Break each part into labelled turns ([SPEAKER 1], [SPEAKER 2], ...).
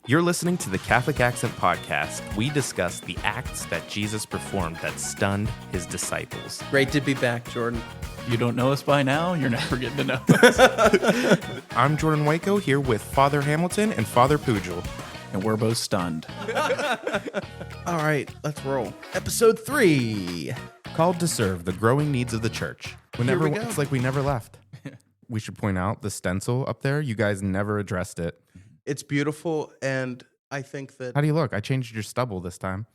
[SPEAKER 1] You're listening to the Catholic Accent Podcast. We discuss the acts that Jesus performed that stunned his disciples.
[SPEAKER 2] Great to be back, Jordan.
[SPEAKER 3] You don't know us by now, you're never getting to know us.
[SPEAKER 1] I'm Jordan Waco here with Father Hamilton and Father Poojo.
[SPEAKER 3] And we're both stunned.
[SPEAKER 2] All right, let's roll. Episode 3.
[SPEAKER 1] Called to serve the growing needs of the church. It's like we never left. We should point out the stencil up there. You guys never addressed it.
[SPEAKER 2] It's beautiful, and I think that...
[SPEAKER 1] How do you look? I changed your stubble this time.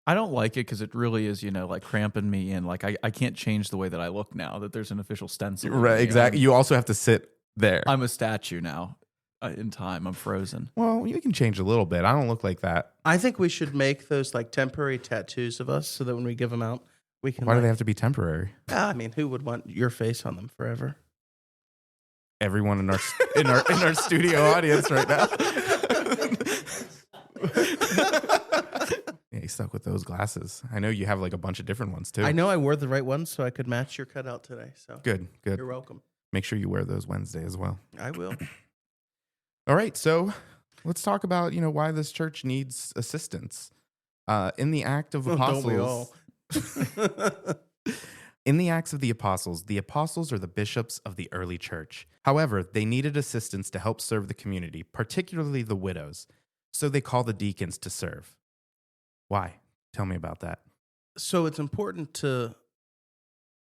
[SPEAKER 3] I don't like it because it really is, like cramping me in. Like I can't change the way that I look now that there's an official stencil.
[SPEAKER 1] Right, exactly. You also have to sit there.
[SPEAKER 3] I'm a statue now. In time, I'm frozen.
[SPEAKER 1] Well, you can change a little bit. I don't look like that.
[SPEAKER 2] I think we should make those like temporary tattoos of us so that when we give them out, we can...
[SPEAKER 1] Why do they have to be temporary?
[SPEAKER 2] I mean, who would want your face on them forever?
[SPEAKER 1] Everyone in our studio audience right now. Yeah, you stuck with those glasses. I know you have like a bunch of different ones too.
[SPEAKER 2] I know I wore the right ones so I could match your cutout today. So
[SPEAKER 1] good.
[SPEAKER 2] You're welcome.
[SPEAKER 1] Make sure you wear those Wednesday as well.
[SPEAKER 2] I will.
[SPEAKER 1] All right, so let's talk about why this church needs assistance. In the Act of Apostles,
[SPEAKER 2] don't we all?
[SPEAKER 1] In the Acts of the Apostles are the bishops of the early church. However, they needed assistance to help serve the community, particularly the widows. So they call the deacons to serve. Why? Tell me about that.
[SPEAKER 2] So it's important to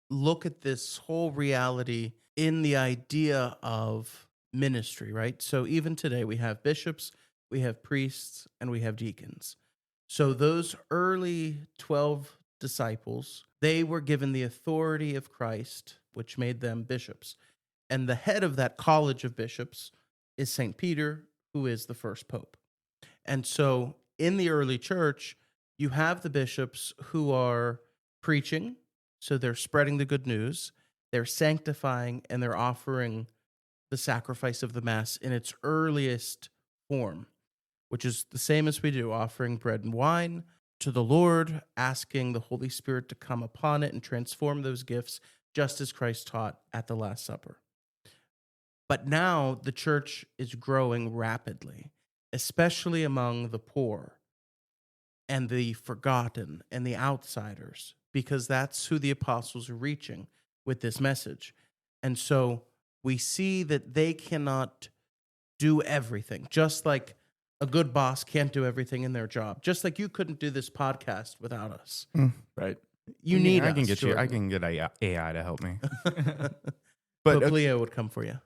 [SPEAKER 2] look at this whole reality in the idea of ministry, right? So even today we have bishops, we have priests, and we have deacons. So those early 12 disciples, they were given the authority of Christ, which made them bishops. And the head of that college of bishops is St. Peter, who is the first pope. And so in the early church, you have the bishops who are preaching, so they're spreading the good news, they're sanctifying, and they're offering the sacrifice of the Mass in its earliest form, which is the same as we do, offering bread and wine to the Lord, asking the Holy Spirit to come upon it and transform those gifts, just as Christ taught at the Last Supper. But now the church is growing rapidly, especially among the poor and the forgotten and the outsiders, because that's who the apostles are reaching with this message. And so we see that they cannot do everything, just like a good boss can't do everything in their job. Just like you couldn't do this podcast without us.
[SPEAKER 3] Right.
[SPEAKER 2] You need us.
[SPEAKER 1] I can get AI to help me.
[SPEAKER 2] But Leo would come for you.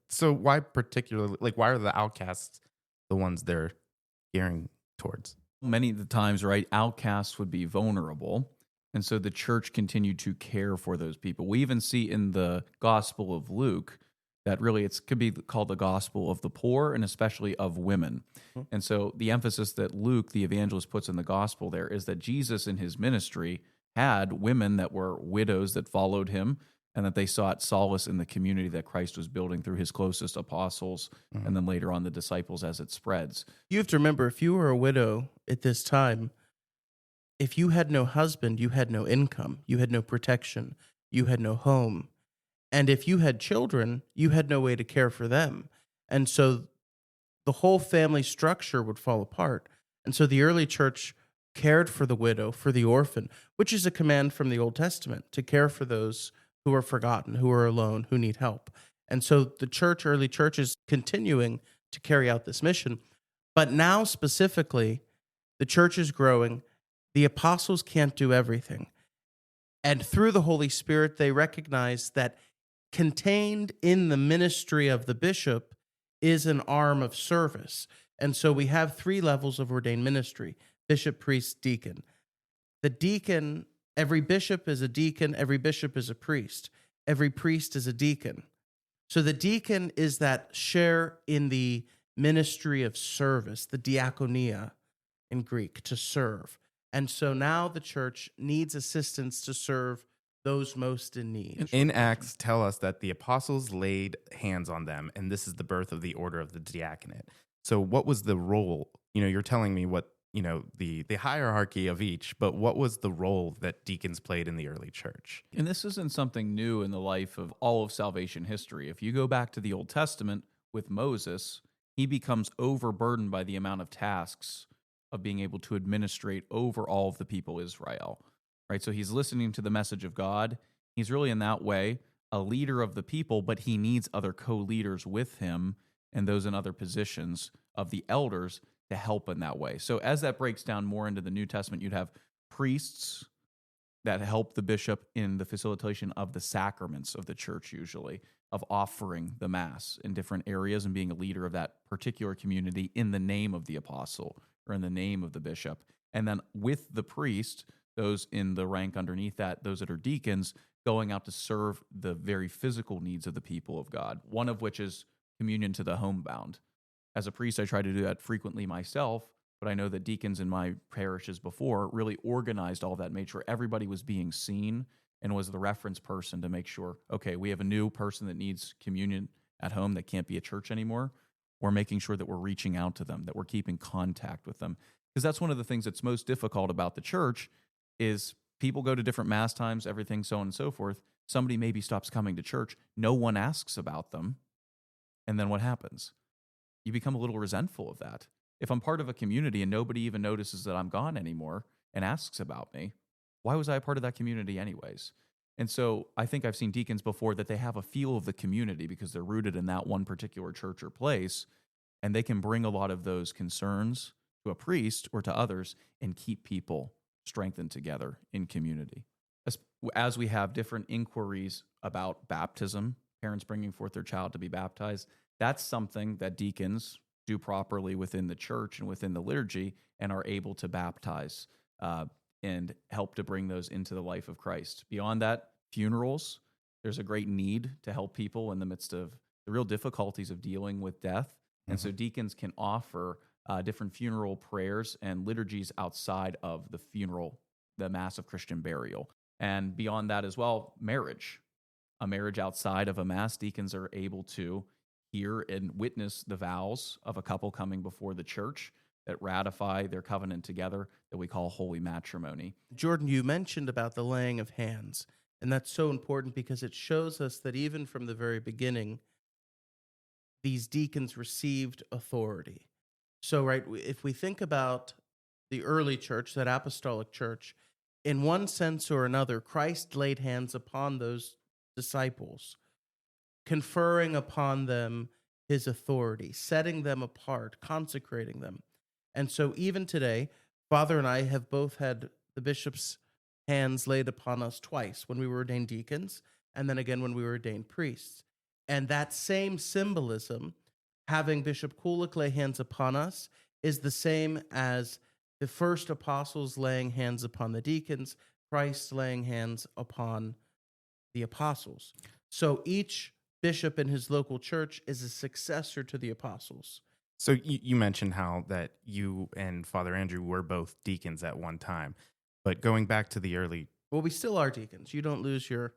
[SPEAKER 1] So why particularly, why are the outcasts the ones they're gearing towards?
[SPEAKER 3] Many of the times, right, outcasts would be vulnerable. And so the church continued to care for those people. We even see in the Gospel of Luke that really could be called the gospel of the poor and especially of women. Mm-hmm. And so the emphasis that Luke, the evangelist, puts in the gospel there is that Jesus in his ministry had women that were widows that followed him and that they sought solace in the community that Christ was building through his closest apostles and then later on the disciples as it spreads.
[SPEAKER 2] You have to remember, if you were a widow at this time, if you had no husband, you had no income, you had no protection, you had no home. And if you had children, you had no way to care for them. And so the whole family structure would fall apart. And so the early church cared for the widow, for the orphan, which is a command from the Old Testament, to care for those who are forgotten, who are alone, who need help. And so the early church is continuing to carry out this mission. But now specifically, the church is growing. The apostles can't do everything. And through the Holy Spirit, they recognize that contained in the ministry of the bishop is an arm of service. And so we have 3 levels of ordained ministry: bishop, priest, deacon. The deacon, every bishop is a deacon, every bishop is a priest, every priest is a deacon. So the deacon is that share in the ministry of service, the diaconia in Greek, to serve. And so now the church needs assistance to serve those most in need.
[SPEAKER 1] In Acts, tell us that the apostles laid hands on them, and this is the birth of the order of the diaconate. So what was the role? You're telling me what, the hierarchy of each, but what was the role that deacons played in the early church?
[SPEAKER 3] And this isn't something new in the life of all of salvation history. If you go back to the Old Testament with Moses, he becomes overburdened by the amount of tasks of being able to administrate over all of the people of Israel, right? So he's listening to the message of God. He's really in that way a leader of the people, but he needs other co-leaders with him and those in other positions of the elders to help in that way. So as that breaks down more into the New Testament, you'd have priests that help the bishop in the facilitation of the sacraments of the church, usually, of offering the Mass in different areas and being a leader of that particular community in the name of the apostle or in the name of the bishop. And then with the priest, those in the rank underneath that, those that are deacons, going out to serve the very physical needs of the people of God, one of which is communion to the homebound. As a priest, I try to do that frequently myself, but I know that deacons in my parishes before really organized all that, made sure everybody was being seen and was the reference person to make sure, okay, we have a new person that needs communion at home that can't be at church anymore. We're making sure that we're reaching out to them, that we're keeping contact with them. Because that's one of the things that's most difficult about the church is people go to different Mass times, everything, so on and so forth. Somebody maybe stops coming to church. No one asks about them. And then what happens? You become a little resentful of that. If I'm part of a community and nobody even notices that I'm gone anymore and asks about me, why was I a part of that community anyways? And so I think I've seen deacons before that they have a feel of the community because they're rooted in that one particular church or place, and they can bring a lot of those concerns to a priest or to others and keep people strengthened together in community. As we have different inquiries about baptism, parents bringing forth their child to be baptized, that's something that deacons do properly within the church and within the liturgy and are able to baptize and help to bring those into the life of Christ. Beyond that, funerals, there's a great need to help people in the midst of the real difficulties of dealing with death. And so deacons can offer different funeral prayers and liturgies outside of the funeral, the Mass of Christian burial. And beyond that as well, marriage. A marriage outside of a Mass, deacons are able to hear and witness the vows of a couple coming before the church that ratify their covenant together that we call holy matrimony.
[SPEAKER 2] Jordan, you mentioned about the laying of hands, and that's so important because it shows us that even from the very beginning, these deacons received authority. So, right, if we think about the early church, that apostolic church, in one sense or another, Christ laid hands upon those disciples, conferring upon them his authority, setting them apart, consecrating them. And so even today, Father and I have both had the bishop's hands laid upon us twice, when we were ordained deacons, and then again when we were ordained priests. And that same symbolism, having Bishop Kulik lay hands upon us, is the same as the first apostles laying hands upon the deacons, Christ laying hands upon the apostles. So each bishop in his local church is a successor to the apostles.
[SPEAKER 1] So you mentioned how that you and Father Andrew were both deacons at one time, but going back to the early...
[SPEAKER 2] Well, we still are deacons. You don't lose your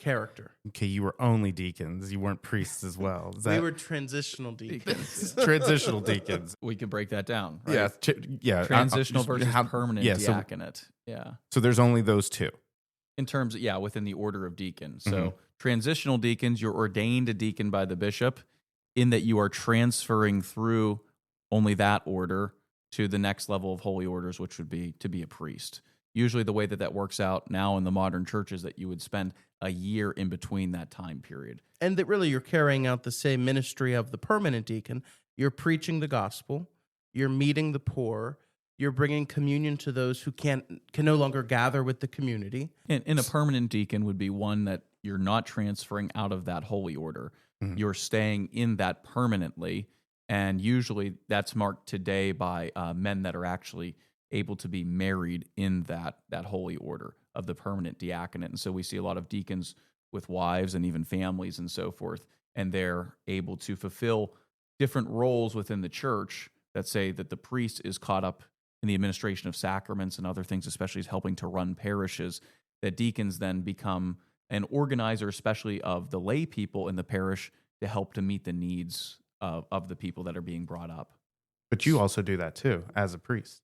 [SPEAKER 2] character.
[SPEAKER 1] Okay, you were only deacons. You weren't priests as well.
[SPEAKER 2] We were transitional deacons.
[SPEAKER 1] Transitional deacons.
[SPEAKER 3] We can break that down, right?
[SPEAKER 1] Yeah.
[SPEAKER 3] Transitional versus permanent diaconate.
[SPEAKER 1] So there's only those two.
[SPEAKER 3] In terms of, within the order of deacons. So transitional deacons, you're ordained a deacon by the bishop in that you are transferring through only that order to the next level of holy orders, which would be to be a priest. Usually the way that works out now in the modern church is that you would spend a year in between that time period.
[SPEAKER 2] And that really you're carrying out the same ministry of the permanent deacon. You're preaching the gospel. You're meeting the poor. You're bringing communion to those who can no longer gather with the community.
[SPEAKER 3] And a permanent deacon would be one that you're not transferring out of that holy order. You're staying in that permanently, and usually that's marked today by men that are actually able to be married in that holy order of the permanent diaconate. And so we see a lot of deacons with wives and even families and so forth, and they're able to fulfill different roles within the church that say that the priest is caught up in the administration of sacraments and other things, especially as helping to run parishes, that deacons then become an organizer, especially of the lay people in the parish, to help to meet the needs of the people that are being brought up.
[SPEAKER 1] But you also do that too, as a priest.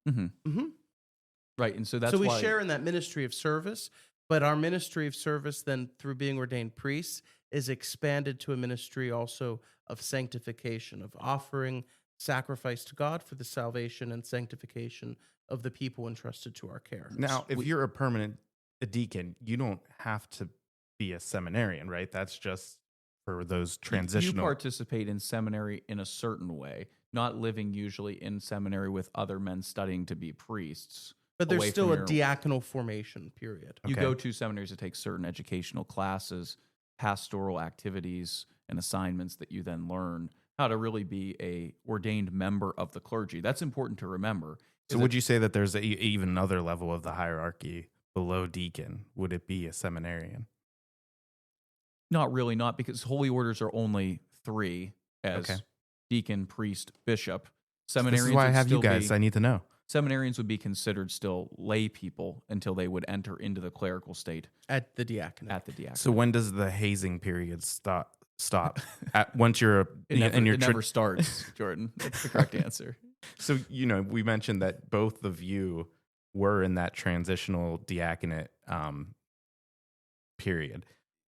[SPEAKER 3] Right, and so that's
[SPEAKER 2] so we
[SPEAKER 3] why
[SPEAKER 2] share in that ministry of service, But our ministry of service, then, through being ordained priests, is expanded to a ministry also of sanctification, of offering sacrifice to God for the salvation and sanctification of the people entrusted to our care.
[SPEAKER 1] Now, if you're a deacon, you don't have to be a seminarian, right? That's just for those
[SPEAKER 3] You
[SPEAKER 1] transitional.
[SPEAKER 3] participate in seminary in a certain way, not living usually in seminary with other men studying to be priests.
[SPEAKER 2] But there's
[SPEAKER 3] away
[SPEAKER 2] still
[SPEAKER 3] from
[SPEAKER 2] a diaconal formation period.
[SPEAKER 3] You
[SPEAKER 1] Okay.
[SPEAKER 3] go to seminaries to take certain educational classes, pastoral activities, and assignments that you then learn how to really be a ordained member of the clergy. That's important to remember.
[SPEAKER 1] So would you say that there's even another level of the hierarchy below deacon? Would it be a seminarian?
[SPEAKER 3] Not really, not because holy orders are only 3 as
[SPEAKER 1] Okay.
[SPEAKER 3] deacon, priest, bishop.
[SPEAKER 1] So
[SPEAKER 3] Seminarians
[SPEAKER 1] this is why I
[SPEAKER 3] would
[SPEAKER 1] have you
[SPEAKER 3] still
[SPEAKER 1] guys.
[SPEAKER 3] be-
[SPEAKER 1] I need to know.
[SPEAKER 3] Seminarians would be considered still lay people until they would enter into the clerical state
[SPEAKER 2] At the diaconate.
[SPEAKER 3] at the diaconate.
[SPEAKER 1] So when does the hazing period stop? Once you're
[SPEAKER 3] It never starts, Jordan. That's the correct answer.
[SPEAKER 1] So, we mentioned that both of you were in that transitional diaconate period.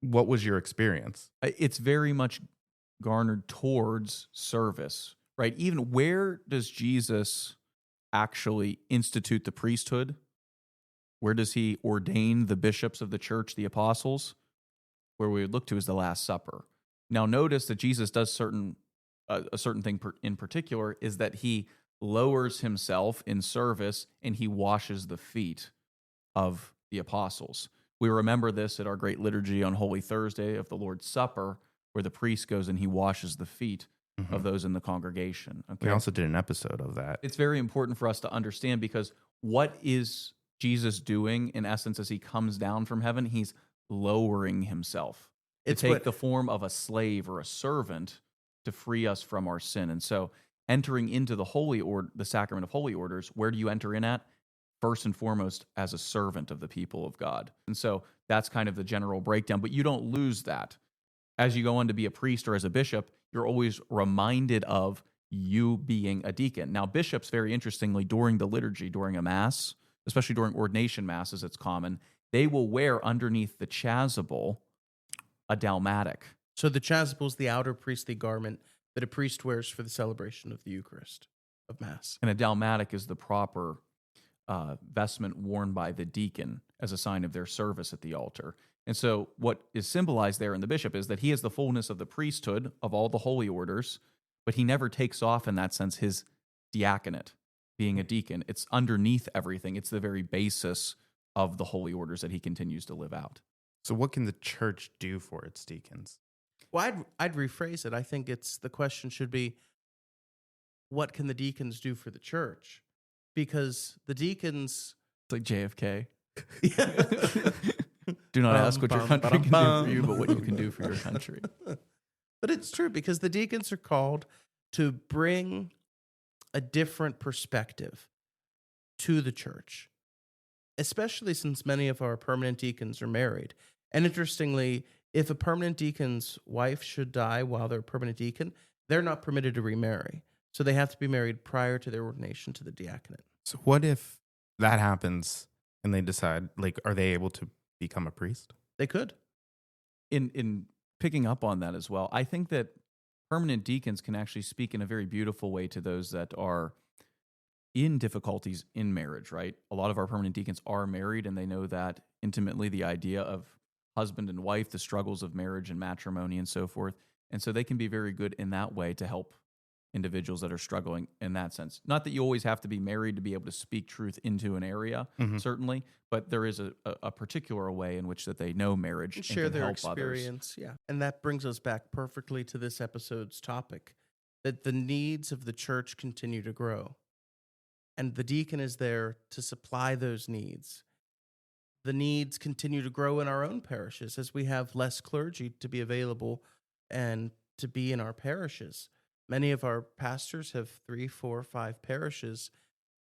[SPEAKER 1] What was your experience?
[SPEAKER 3] It's very much garnered towards service, right? Even where does Jesus actually institute the priesthood? Where does he ordain the bishops of the church, the apostles? Where we would look to is the Last Supper. Now, notice that Jesus does a certain thing in particular is that he lowers himself in service and he washes the feet of the apostles. We remember this at our great liturgy on Holy Thursday of the Lord's Supper, where the priest goes and he washes the feet of those in the congregation. Okay?
[SPEAKER 1] We also did an episode of that.
[SPEAKER 3] It's very important for us to understand because what is Jesus doing in essence as he comes down from heaven? He's lowering himself
[SPEAKER 2] It's
[SPEAKER 3] to take
[SPEAKER 2] what-
[SPEAKER 3] the form of a slave or a servant to free us from our sin. And so entering into the sacrament of holy orders, where do you enter in at? First and foremost, as a servant of the people of God. And so that's kind of the general breakdown, but you don't lose that. As you go on to be a priest or as a bishop, you're always reminded of you being a deacon. Now, bishops, very interestingly, during the liturgy, during a mass, especially during ordination masses, it's common, they will wear underneath the chasuble a dalmatic.
[SPEAKER 2] So the chasuble is the outer priestly garment that a priest wears for the celebration of the Eucharist, of Mass.
[SPEAKER 3] And a dalmatic is the proper vestment worn by the deacon as a sign of their service at the altar. And so what is symbolized there in the bishop is that he is the fullness of the priesthood of all the holy orders, but he never takes off in that sense his diaconate, being a deacon. It's underneath everything. It's the very basis of the holy orders that he continues to live out.
[SPEAKER 1] So what can the church do for its deacons?
[SPEAKER 2] Well, I'd rephrase it. I think the question should be, what can the deacons do for the church? Because the deacons...
[SPEAKER 3] It's like JFK.
[SPEAKER 2] Yeah.
[SPEAKER 3] Do not ask what your country can do for you,
[SPEAKER 2] bum.
[SPEAKER 3] but what you can do for your country.
[SPEAKER 2] But it's true, because the deacons are called to bring a different perspective to the church, especially since many of our permanent deacons are married. And interestingly, if a permanent deacon's wife should die while they're a permanent deacon, they're not permitted to remarry. So they have to be married prior to their ordination to the diaconate.
[SPEAKER 1] So what if that happens and they decide, are they able to become a priest?
[SPEAKER 2] They could.
[SPEAKER 3] In picking up on that as well, I think that permanent deacons can actually speak in a very beautiful way to those that are in difficulties in marriage, right? A lot of our permanent deacons are married and they know that intimately, the idea of husband and wife, the struggles of marriage and matrimony and so forth. And so they can be very good in that way to help individuals that are struggling in that sense. Not that you always have to be married to be able to speak truth into an area, certainly, but there is a particular way in which that they know marriage
[SPEAKER 2] And
[SPEAKER 3] and
[SPEAKER 2] share
[SPEAKER 3] can
[SPEAKER 2] their
[SPEAKER 3] help
[SPEAKER 2] experience. Yeah. And that brings us back perfectly to this episode's topic, that the needs of the church continue to grow. And the deacon is there to supply those needs. The needs continue to grow in our own parishes as we have less clergy to be available and to be in our parishes. Many of our pastors have 3, 4, 5 parishes,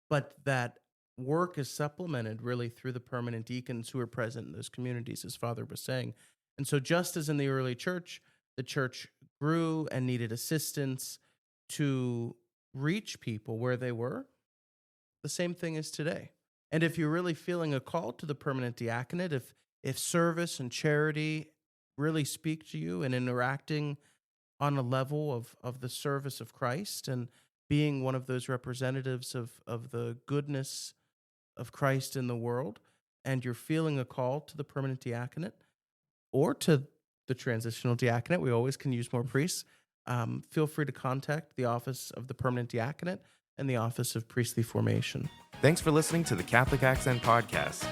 [SPEAKER 2] but that work is supplemented really through the permanent deacons who are present in those communities, as Father was saying. And so just as in the early church, the church grew and needed assistance to reach people where they were, the same thing is today. And if you're really feeling a call to the permanent diaconate, if if service and charity really speak to you and interacting on a level of the service of Christ and being one of those representatives of the goodness of Christ in the world, and you're feeling a call to the permanent diaconate or to the transitional diaconate, we always can use more priests. Feel free to contact the Office of the Permanent Diaconate and the Office of Priestly Formation.
[SPEAKER 1] Thanks for listening to the Catholic Accent Podcast.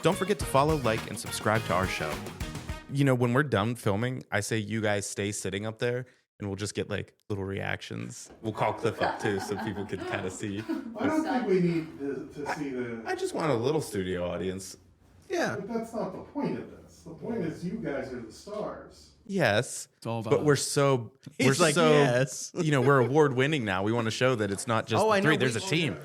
[SPEAKER 1] Don't forget to follow, like, and subscribe to our show. You know, when we're done filming, I say you guys stay sitting up there, and we'll just get like little reactions. We'll call Cliff up too, so people can kind of see.
[SPEAKER 4] I don't think we need to see the.
[SPEAKER 1] I just want a little studio audience.
[SPEAKER 2] Yeah.
[SPEAKER 4] But that's not the point of this. The point is you guys are the stars.
[SPEAKER 1] Yes,
[SPEAKER 3] It's all about
[SPEAKER 1] but we're so
[SPEAKER 2] He's like, yes.
[SPEAKER 1] you know, we're award winning now. We want to show that it's not just the
[SPEAKER 2] I know.
[SPEAKER 1] three. There's a team.